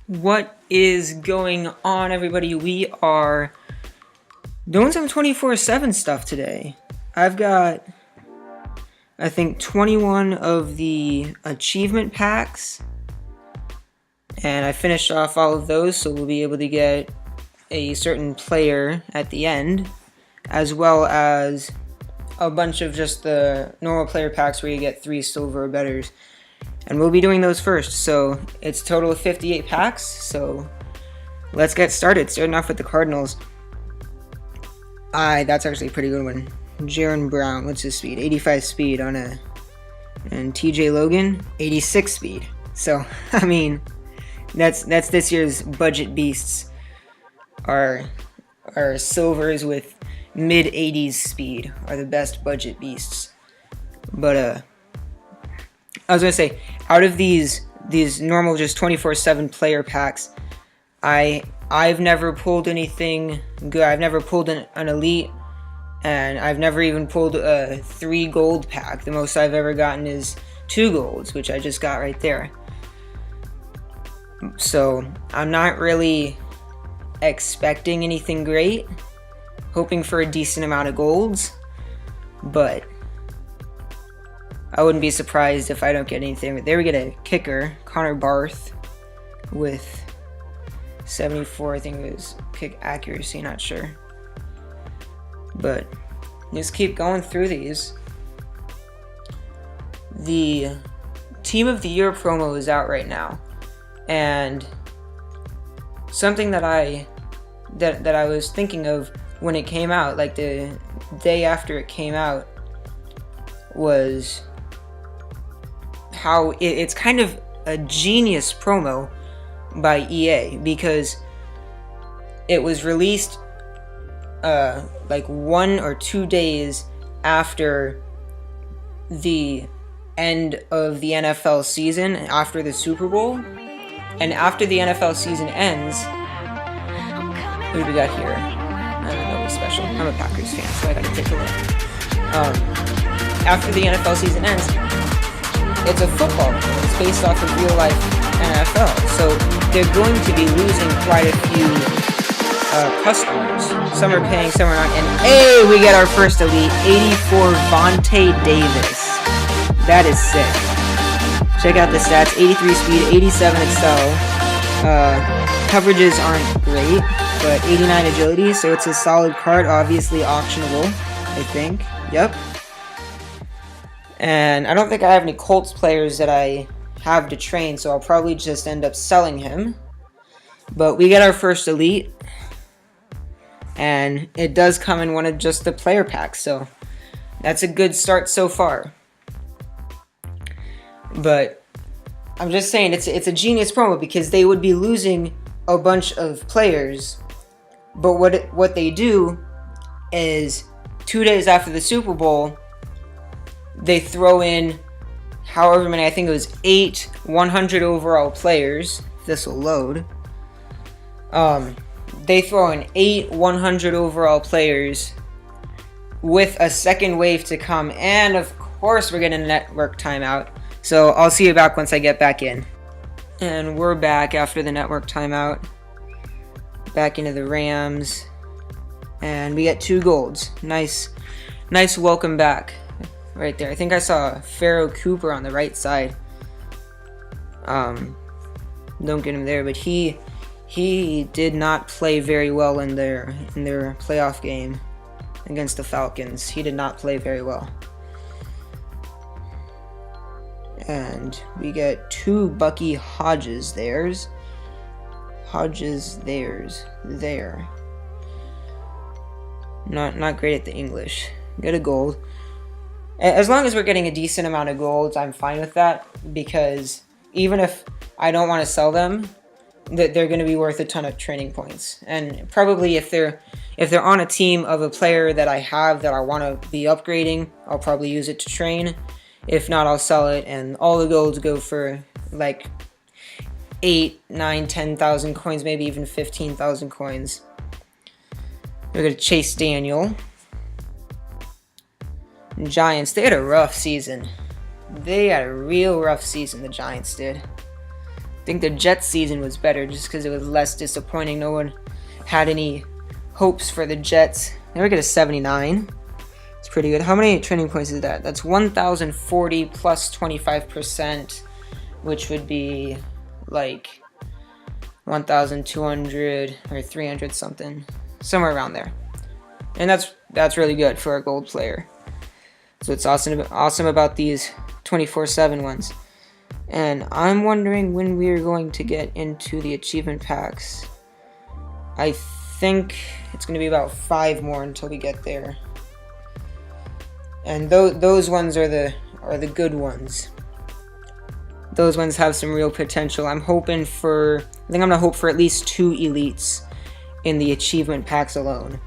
What is going on, everybody? We are doing some 24/7 stuff today. I've got, I think, 21 of the achievement packs, and I finished off all of those, so we'll be able to get a certain player at the end, as well as a bunch of just the normal player packs where you get 3 silver or betters. And we'll be doing those first, so it's a total of 58 packs, so let's get started. Starting off with the Cardinals. That's actually a pretty good one. Jaron Brown, what's his speed? 85 speed on a... And TJ Logan, 86 speed. So, I mean, that's this year's budget beasts. Our silvers with mid-80s speed are the best budget beasts. But, I was gonna say, out of these normal just 24/7 player packs, I've never pulled anything good. I've never pulled an elite, and I've never even pulled a 3 gold pack. The most I've ever gotten is 2 golds, which I just got right there. So I'm not really expecting anything great. Hoping for a decent amount of golds, but I wouldn't be surprised if I don't get anything. There we get a kicker, Connor Barth, with 74, I think it was kick accuracy, not sure. But just keep going through these. The Team of the Year promo is out right now, and something that I was thinking of when it came out, like the day after it came out, was how it's kind of a genius promo by EA, because it was released like 1 or 2 days after the end of the NFL season, after the Super Bowl. And after the NFL season ends, what do we got here? Nothing special. I'm a Packers fan, so I gotta take a look. After the NFL season ends, it's a football game. It's based off of real life NFL. So they're going to be losing quite a few customers. Some are paying, some are not. And hey, we get our first elite, 84 Vontae Davis. That is sick. Check out the stats: 83 speed, 87 excel. Coverages aren't great, but 89 agility, so it's a solid card. Obviously auctionable, I think. Yep. And I don't think I have any Colts players that I have to train, so I'll probably just end up selling him. But we get our first elite, and it does come in one of just the player packs, so that's a good start so far. But I'm just saying, it's a genius promo, because they would be losing a bunch of players, but what they do is 2 days after the Super Bowl, they throw in however many, I think it was 8 100 overall players. This will load. They throw in 8 100 overall players with a second wave to come, and of course we're getting a network timeout. So I'll see you back once I get back in. And we're back after the network timeout. Back into the Rams, and we get 2 golds. Nice welcome back. Right there. I think I saw Pharaoh Cooper on the right side. Don't get him there, but he did not play very well in their playoff game against the Falcons. He did not play very well. And we get 2 Bucky Hodges theirs. There. Not great at the English. Get a gold. As long as we're getting a decent amount of golds, I'm fine with that, because even if I don't want to sell them, they're going to be worth a ton of training points. And probably if they're on a team of a player that I have that I want to be upgrading, I'll probably use it to train. If not, I'll sell it, and all the golds go for like 8, 9, 10,000 coins, maybe even 15,000 coins. We're going to Chase Daniel. Giants, they had a rough season. They had a real rough season, the Giants did. think the Jets season was better just because it was less disappointing. No one had any hopes for the Jets. They were get a 79. It's pretty good. How many training points is that? That's 1,040 plus 25%, which would be like 1,200 or 300 something, somewhere around there. And that's really good for a gold player. So it's awesome about these 24/7 ones. And I'm wondering when we are going to get into the achievement packs. I think it's going to be about 5 more until we get there. And those ones are the good ones. Those ones have some real potential. I think I'm going to hope for at least 2 elites in the achievement packs alone.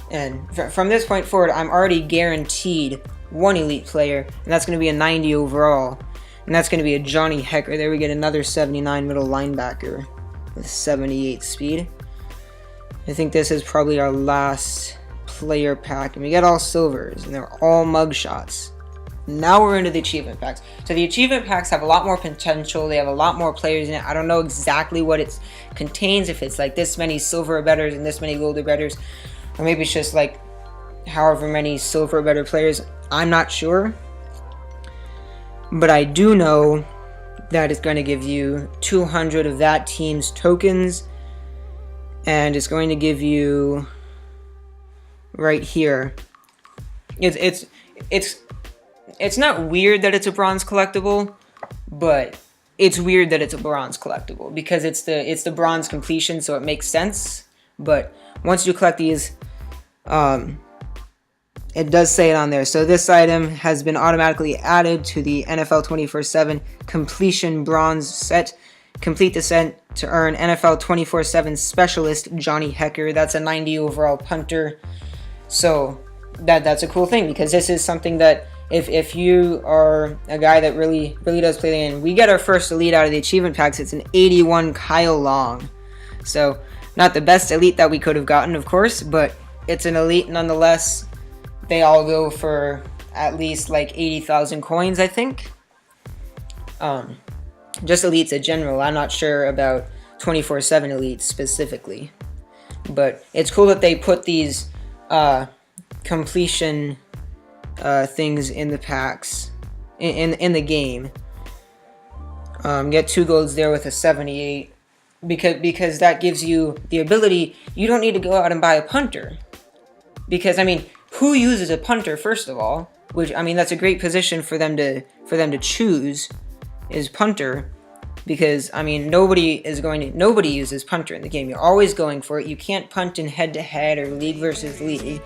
And from this point forward, I'm already guaranteed 1 elite player, and that's going to be a 90 overall. And that's going to be a Johnny Hecker. There we get another 79 middle linebacker with 78 speed. I think this is probably our last player pack. And we get all silvers, and they're all mug shots. Now we're into the achievement packs. So the achievement packs have a lot more potential. They have a lot more players in it. I don't know exactly what it contains. If it's like this many silver or betters and this many gold or betters. Or maybe it's just like however many silver or better players. I'm not sure. But I do know that it's going to give you 200 of that team's tokens. And it's going to give you right here. It's not weird that it's a bronze collectible, but it's weird that it's a bronze collectible because it's the bronze completion, so it makes sense. But once you collect these, it does say it on there. So this item has been automatically added to the NFL 24/7 completion bronze set. Complete the set to earn NFL 24/7 specialist Johnny Hecker. That's a 90 overall punter. So that's a cool thing because this is something that if you are a guy that really does play the game, we get our first elite out of the achievement packs. It's an 81 Kyle Long. So not the best elite that we could have gotten, of course, but it's an elite nonetheless. They all go for at least like 80,000 coins, I think. Just elites in general. I'm not sure about 24/7 elites specifically. But it's cool that they put these completion things in the packs, in the game. Get 2 golds there with a 78. Because that gives you the ability, you don't need to go out and buy a punter. Because, I mean, who uses a punter, first of all? Which, I mean, that's a great position for them to choose, is punter. Because, I mean, nobody uses punter in the game. You're always going for it. You can't punt in head-to-head or league versus league.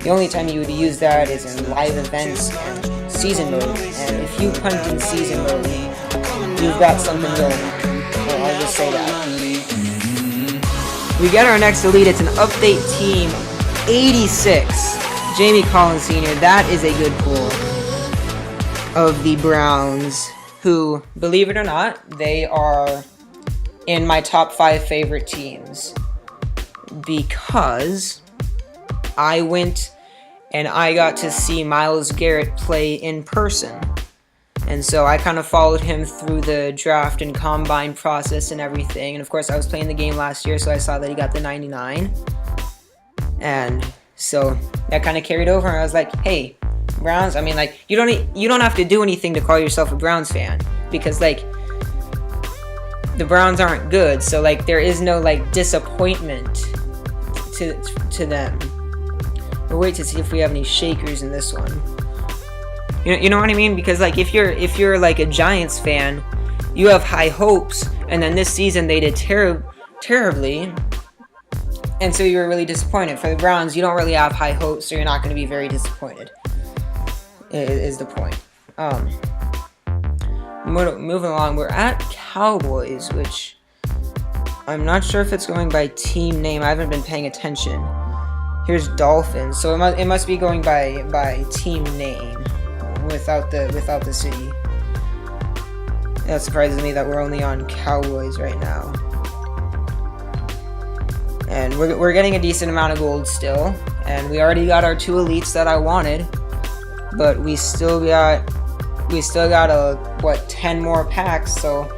The only time you would use that is in live events and season mode. And if you punt in season mode, you've got something going on. Well, I'll just say that. We get our next elite. It's an update team 86. Jamie Collins Sr. That is a good pull of the Browns, who, believe it or not, they are in my top 5 favorite teams because I went and I got to see Myles Garrett play in person. And so I kind of followed him through the draft and combine process and everything. And of course, I was playing the game last year, so I saw that he got the 99. And so that kind of carried over. And I was like, hey, Browns, I mean, like, you don't have to do anything to call yourself a Browns fan. Because, like, the Browns aren't good. So, like, there is no, like, disappointment to them. We'll wait to see if we have any shakers in this one. You know what I mean? Because, like, if you're like a Giants fan, you have high hopes, and then this season they did terribly, and so you were really disappointed. For the Browns, you don't really have high hopes, so you're not going to be very disappointed. Is the point. Moving along, we're at Cowboys, which I'm not sure if it's going by team name. I haven't been paying attention. Here's Dolphins, so it must be going by team name. Without the city. That surprises me that we're only on Cowboys right now. And we're getting a decent amount of gold still. And we already got our 2 elites that I wanted. But we still got we still got what, 10 more packs, so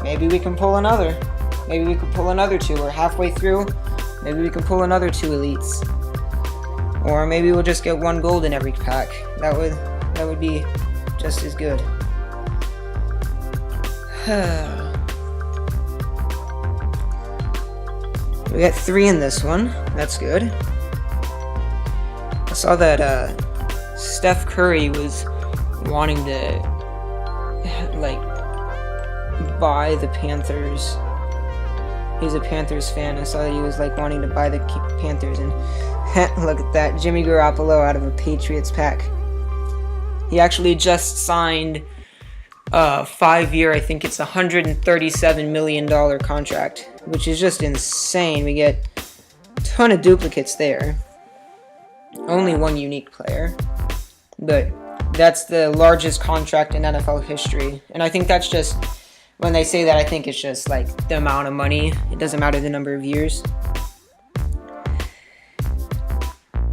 maybe we can pull another. Maybe we can pull another 2. We're halfway through. Maybe we can pull another 2 elites. Or maybe we'll just get 1 gold in every pack. That would be just as good. We got 3 in this one. That's good. I saw that Steph Curry was wanting to like buy the Panthers. He's a Panthers fan. I saw that he was like wanting to buy the Panthers, and look at that, Jimmy Garoppolo out of a Patriots pack. He actually just signed a 5-year, I think it's $137 million contract, which is just insane. We get a ton of duplicates there. Only 1 unique player, but that's the largest contract in NFL history. And I think that's just, when they say that, I think it's just like the amount of money. It doesn't matter the number of years.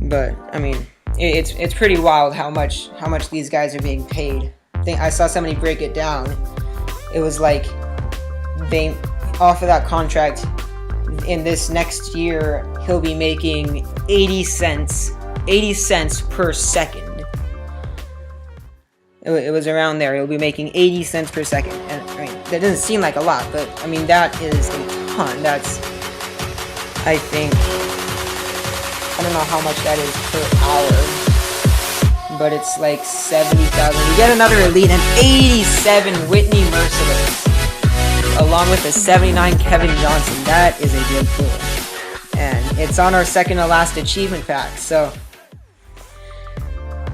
But I mean, it's pretty wild how much these guys are being paid. I saw somebody break it down. It was like they, off of that contract, in this next year he'll be making 80 cents per second. It was around there. He'll be making 80 cents per second. And I mean, that doesn't seem like a lot, but I mean, that is a ton. That's, I think, I don't know how much that is per hour, but it's like 70,000. We get another elite, an 87 Whitney Merciless, along with a 79 Kevin Johnson. That is a good pull. And it's on our second to last achievement pack, so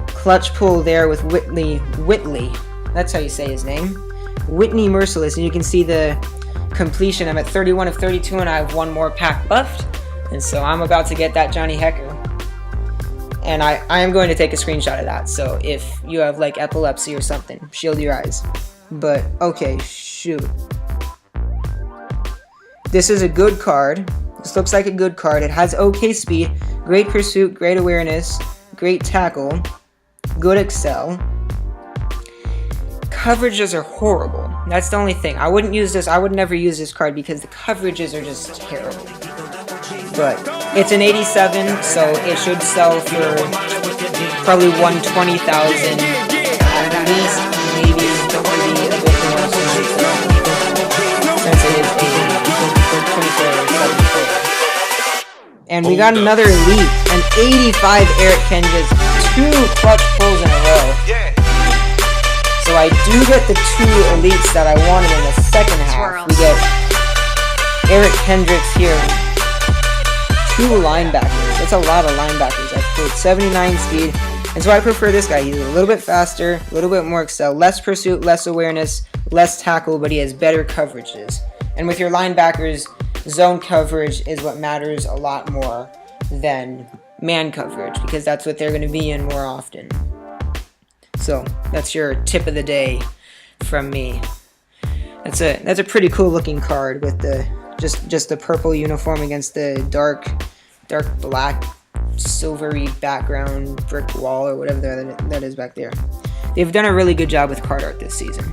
clutch pull there with Whitley. That's how you say his name. Whitney Merciless, and you can see the completion. I'm at 31 of 32, and I have 1 more pack left. And so I'm about to get that Johnny Hecker. And I am going to take a screenshot of that. So if you have like epilepsy or something, shield your eyes. But okay, shoot. This is a good card. This looks like a good card. It has okay speed, great pursuit, great awareness, great tackle, good excel. Coverages are horrible. That's the only thing. I wouldn't use this. I would never use this card because the coverages are just terrible. But it's an 87, so it should sell for probably 120,000 at least, maybe a bit more, since it is a 24/7. And we got another elite, an 85 Eric Kendricks, 2 clutch pulls in a row. So I do get the 2 elites that I wanted in the second half. We get Eric Kendricks here. 2 linebackers. That's a lot of linebackers. I've played 79 speed. And so I prefer this guy. He's a little bit faster, a little bit more excel, less pursuit, less awareness, less tackle, but he has better coverages. And with your linebackers, zone coverage is what matters a lot more than man coverage, because that's what they're going to be in more often. So that's your tip of the day from me. That's a pretty cool looking card with the just the purple uniform against the dark black silvery background brick wall or whatever that is back there. They've done a really good job with card art this season,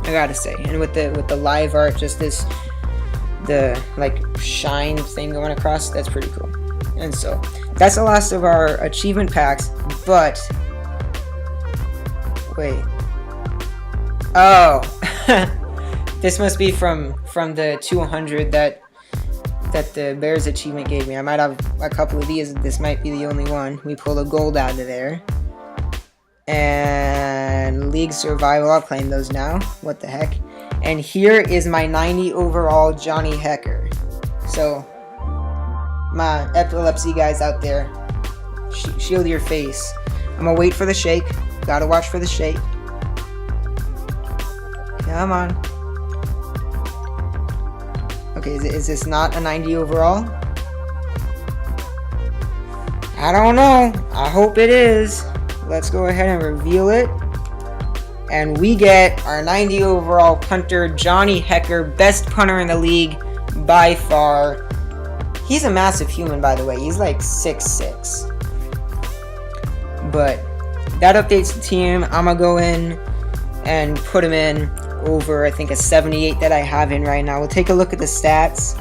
I gotta say. And with the live art, just the like shine thing going across, that's pretty cool. And so that's the last of our achievement packs. But wait, oh. This must be from the 200 that the Bears achievement gave me. I might have a couple of these. This might be the only one. We pulled a gold out of there. And League Survival, I'll claim those now. What the heck? And here is my 90 overall Johnny Hecker. So, my epilepsy guys out there, shield your face. I'm gonna wait for the shake. Gotta watch for the shake. Come on. Okay, is this not a 90 overall? I don't know. I hope it is. Let's go ahead and reveal it. And we get our 90 overall punter, Johnny Hecker, best punter in the league by far. He's a massive human, by the way. He's like 6'6". But that updates the team. I'm going to go in and put him in over, I think, a 78 that I have in right now. We'll take a look at the stats,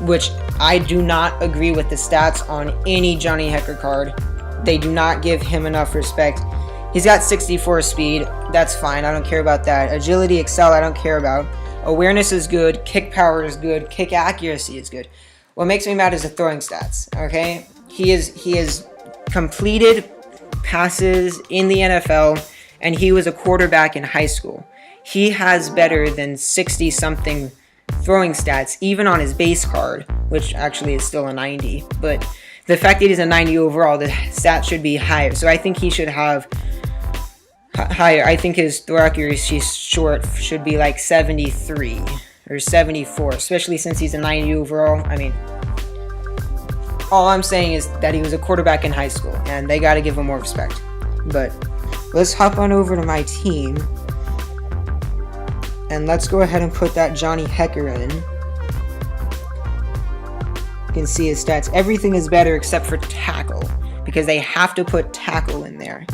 which I do not agree with the stats on any Johnny Hekker card. They do not give him enough respect. He's got 64 speed. That's fine. I don't care about that. Agility, excel, I don't care about. Awareness is good. Kick power is good. Kick accuracy is good. What makes me mad is the throwing stats. Okay, he is completed passes in the NFL, and he was a quarterback in high school. He has better than 60-something throwing stats, even on his base card, which actually is still a 90. But the fact that he's a 90 overall, the stats should be higher. So I think he should have higher. I think his throw accuracy short should be like 73 or 74, especially since he's a 90 overall. I mean, all I'm saying is that he was a quarterback in high school, and they got to give him more respect. But let's hop on over to my team, and let's go ahead and put that Johnny Hekker in. You can see his stats. Everything is better except for tackle, because they have to put tackle in there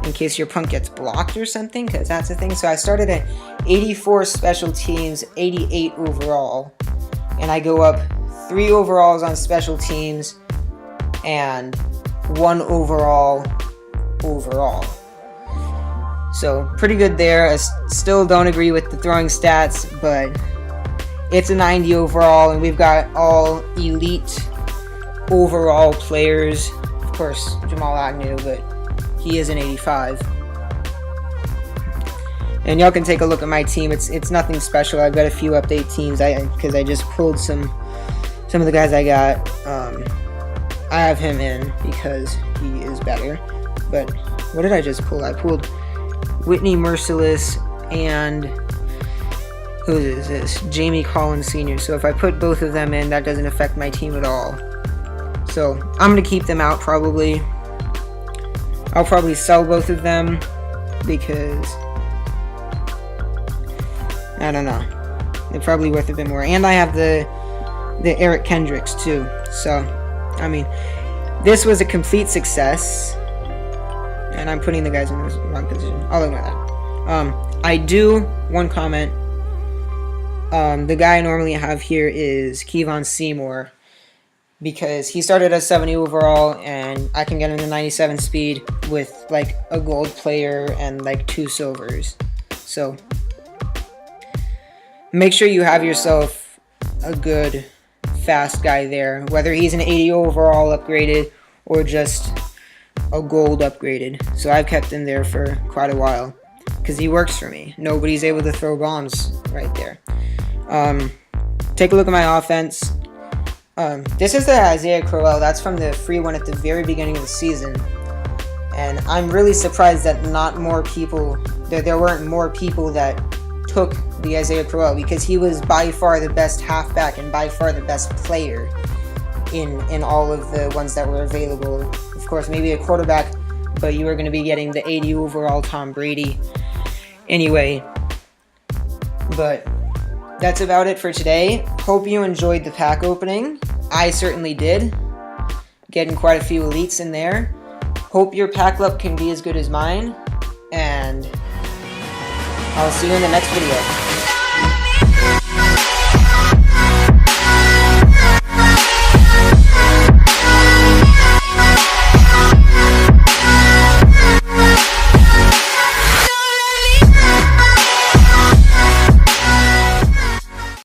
in case your punt gets blocked or something, because that's the thing. So I started at 84 special teams, 88 overall, and I go up 3 overalls on special teams and 1 overall. So pretty good there. I still don't agree with the throwing stats, but it's a 90 overall, and we've got all elite overall players. Of course, Jamal Agnew, but he is an 85. And y'all can take a look at my team. It's nothing special. I've got a few update teams because I just pulled some of the guys I got. I have him in because he is better. But what did I just pull? I pulled Whitney Merciless and who is this? Jamie Collins Sr. So if I put both of them in, that doesn't affect my team at all. So I'm going to keep them out probably. I'll probably sell both of them because I don't know. They're probably worth a bit more. And I have the Eric Kendricks too. So, I mean, this was a complete success. And I'm putting the guys in the wrong position. I'll ignore that. I do, one comment. The guy I normally have here is Kevon Seymour, because he started as 70 overall, and I can get him to 97 speed with like a gold player and like 2 silvers. So make sure you have yourself a good fast guy there, whether he's an 80 overall upgraded or just a gold upgraded. So I've kept him there for quite a while because he works for me. Nobody's able to throw bombs right there. Take a look at my offense. This is the Isaiah Crowell. That's from the free one at the very beginning of the season. And I'm really surprised that there weren't more people that took the Isaiah Crowell, because he was by far the best halfback and by far the best player in all of the ones that were available. Of course, maybe a quarterback, but you were going to be getting the 80 overall Tom Brady anyway. But that's about it for today. Hope you enjoyed the pack opening. I certainly did. Getting quite a few elites in there. Hope your pack luck can be as good as mine. And I'll see you in the next video.